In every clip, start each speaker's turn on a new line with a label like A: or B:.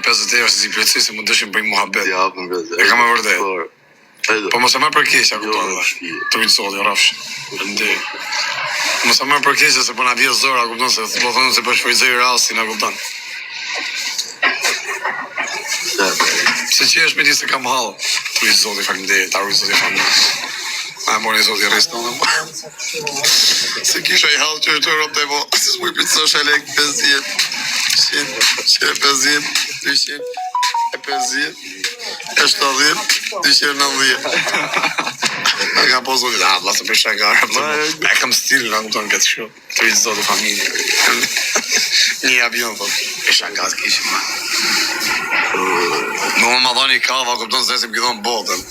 A: 50 euro si plotësi se më dëshim bëj muhabet.
B: Ja, më vjen.
A: E kam e vërtet. Po mos e marr për keq, a kupton? Të vinë sot, rafsh. Ndë. Mos e marr për keq se po na vjen zora, a kupton se po thonë se po shfryzoj rastin, a kupton? Se që është me ti se kam hall. Të vinë zoti, faleminderit, ta rujë zoti faleminderit. A mori zoti rreston. Se kisha I hall që të ropte po, si s'mu I pitsosh e lek 50. 150, 200, 50, 70, 290. E ka po zotit, vla se për shakar. E kam stil, nga kupton këtë shumë. Të vitë zotë familje. Një avion, thot, e shakar të kishim. Në më dhoni kava, kupton se si më këdhon botën.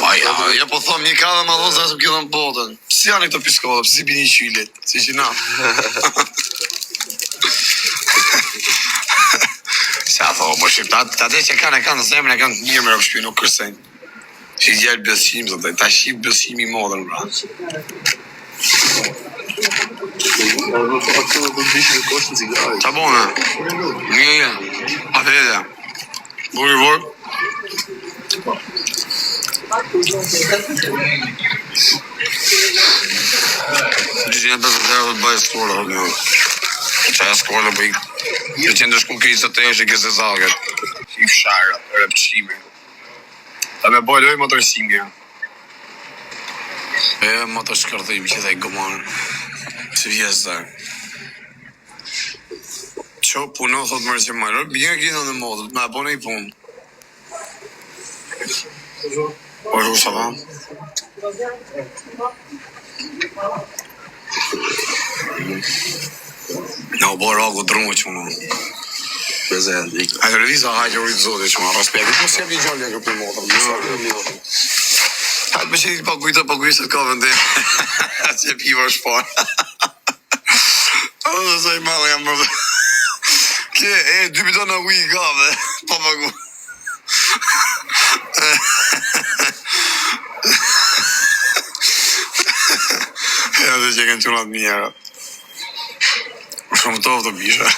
A: Pa ja po thom një kava më dhon se si më këdhon botën. Si janë këto piskollë, si bini qylet, si që na. Sa thon, mo shqiptat, ata që kanë zemrën e kanë të mirë me rrugë, nuk kërsen. Që I djalë besim, zotë, ta shqip besimi I modern, bra. Qa bone? Një, atëre. Buri vor? 250 euro të bëjë skorë, një. Qa e skorë dhe bëjë. Në që ndë shku kërë të eshe këse zalget. I fsharë, repqime. Ta me bëjë lojë më të rësimje. E më të shkërthim që dhe I gëmonë. Se vjesë dhe. Qo puno, thot mërë që më rëpë, bjene kina në modët, me abone I punë. O shu sa va? Në o bërë ago drëmë që më. A të reviza hajtë rritë zote që më respekti. Mos jep I gjallë e këpër modër. Hajtë me që I pagujtë ka vënde. Që piva shparë. O dhe sa I malë jam mërë. Kje, 2 bidona uj I gave. Pa pagu. Ja dhe që kanë qunat mjera. Shumë tofë të bisha.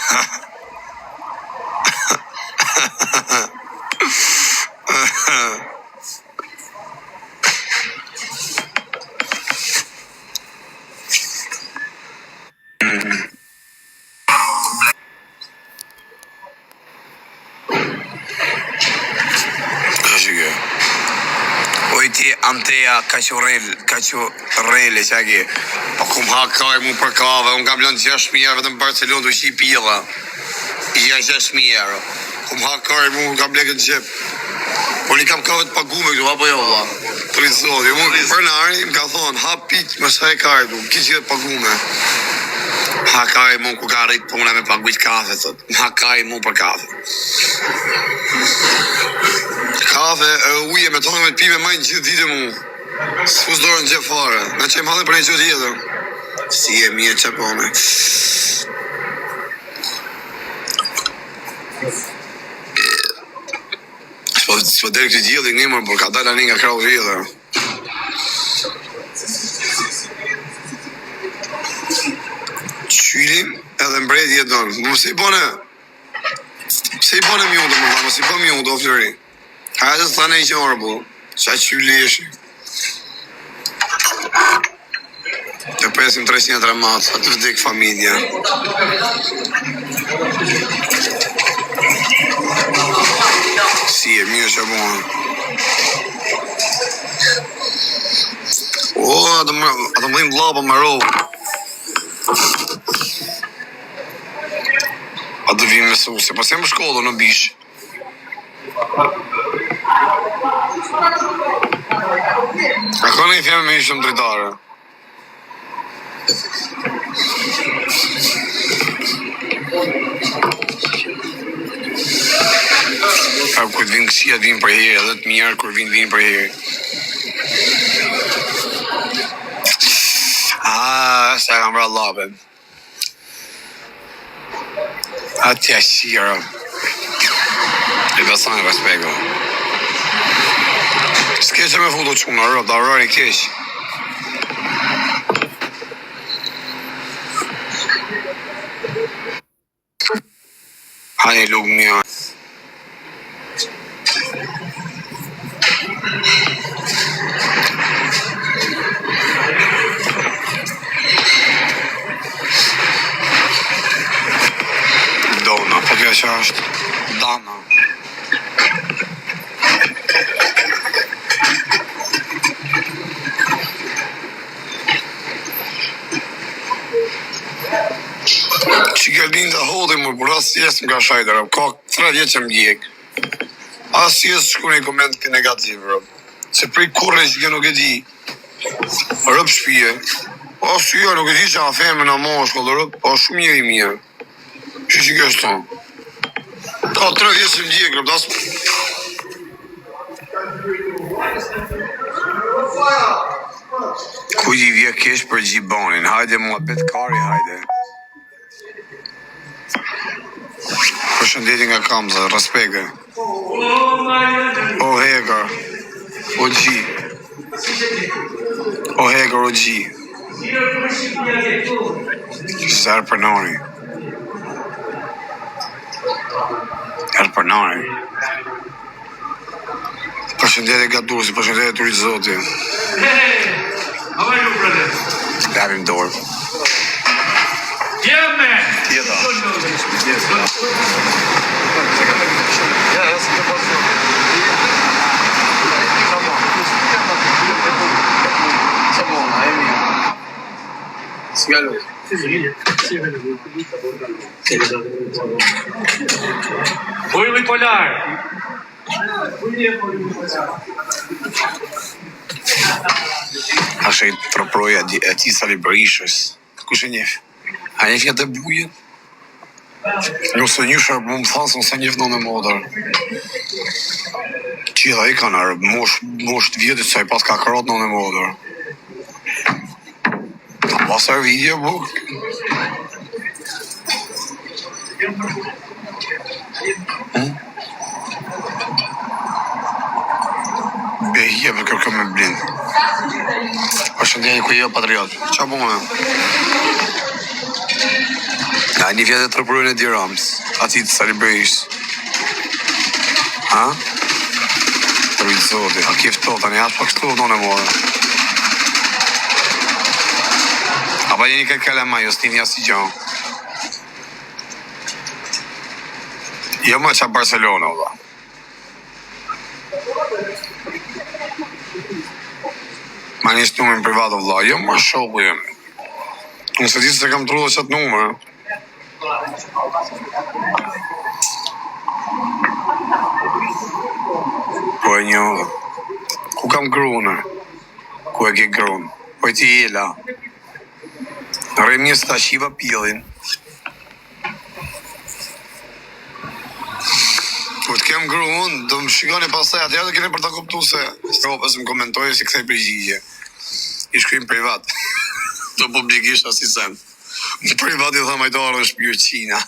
A: Ti Anteja ka që rele që ake po kum hak kaj mu për kave unë kam lënë 6.000 euro vetëm Barcelona të shi pila I 6.000 euro kum hak kaj mu kam blekët gjep por I kam kave të pagume këtu apo jo vla të rritë zoti për nari më ka thonë ha pik më sa e kaj du ki që të pagume ha kaj mu ku ka rritë puna me paguit kafe thot ha kaj mu për kafe kafe, uje me tonë me të pive majnë gjithë ditë mu. S'fus dorën gjë fare. Në që më hadhe për një që tjetër. Si e mirë që pone. S'po derë këtë gjithë një mërë, por ka dalë një nga krau gjithë. Qylim edhe mbreti e donë. Mëse I bone... Pse I bone mjundë, më dha, mëse I bone mjundë, o flëri. Hajde të thane I që orë, bu. Qa qyli eshi. Të presim 300 ramatë, atë vdek familja. Si e mirë që bunë. O, atë më dhim lapa më rovë. Atë vim me susje, pas jam shkollë në bishë. A ka një fjeme me ishëm dritare? Kër vinë kësia vinë për herë, edhe të mirë kër vinë për herë. Se kam bra lapen. Atja shira. E besojnë respekto. S'ke që me futu qunë, rrë, da rrë I kesh. Hani lugë mjë. Dona, po kjo që është Dana. Që ke linda hodhe më, por asë jesë nga shajtër, ka 3 vjetë që më djek. Asë jesë shku një koment kë negativ, bro. Se prej kurre që ke nuk e di, rëp shpije. Asë jo, nuk e di që a feme në moshko, dhe rëp, pa shumë njëri mirë. Që ke është tonë. Ka 3 vjetë që më djek, rëp, dasë... Ku i vje kesh për Gjibonin, hajde mua bet kari, hajde. Përshëndetje nga Kamza, respekte. O Hegar, o Gji. O Hegar, o Gji. Zerë për nari. Erë për nari. Përshëndetje nga Dursi, përshëndetje të rritë zoti.
B: How are you, brother?
A: Labim dorë.
B: Yeah, man.
A: Tjeta.
B: Yes,
A: Ja, ja sam te poslao. Samo, ajmi. Smjelo.
B: Buili polar.
A: Ashe i troproja e ti Sali Berishës. Kush e njef? A njef jetë e bujet? Nëse njëshë më më thanë se nëse njef në në modër. Qila i kanë arë, mosh të vjetit se i pas ka karat në në modër. A pasar video, buk? Behje për kërkëm me blind. Përshëndetje ku jo patriot. Qa po me? Na një vjetë e të rëpërujnë e Dirams. Ati të Sali Berishës. Ha? Të rritë zoti. A kifto, tani ashtë pak shtu në në modë. A pa jeni këtë kalema, jo s'tin jasi gjonë. Jo më qa Barcelona, oda. Ma njështë numër privat o vla, jo më shoku jemi. Nëse ti se kam tru dhe qatë numër. Po e një, ku kam grune? Ku e ke grune? Po e ti jela. Remjes të shiva pillin. Po të kem grune, do më shikoni pasaj, atëja të keni për të kuptu se stropës më komentojë si kësaj përgjigje. I shkrim privat. Do publikisht as i sen. Në privat i tha majtarë është pjur Qina.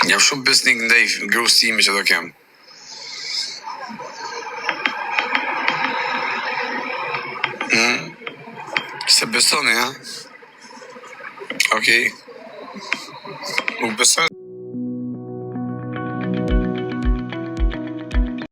A: Jam shumë besnik ndaj grusimi që do kem. Se besoni, ha? Okej. Nuk besoni.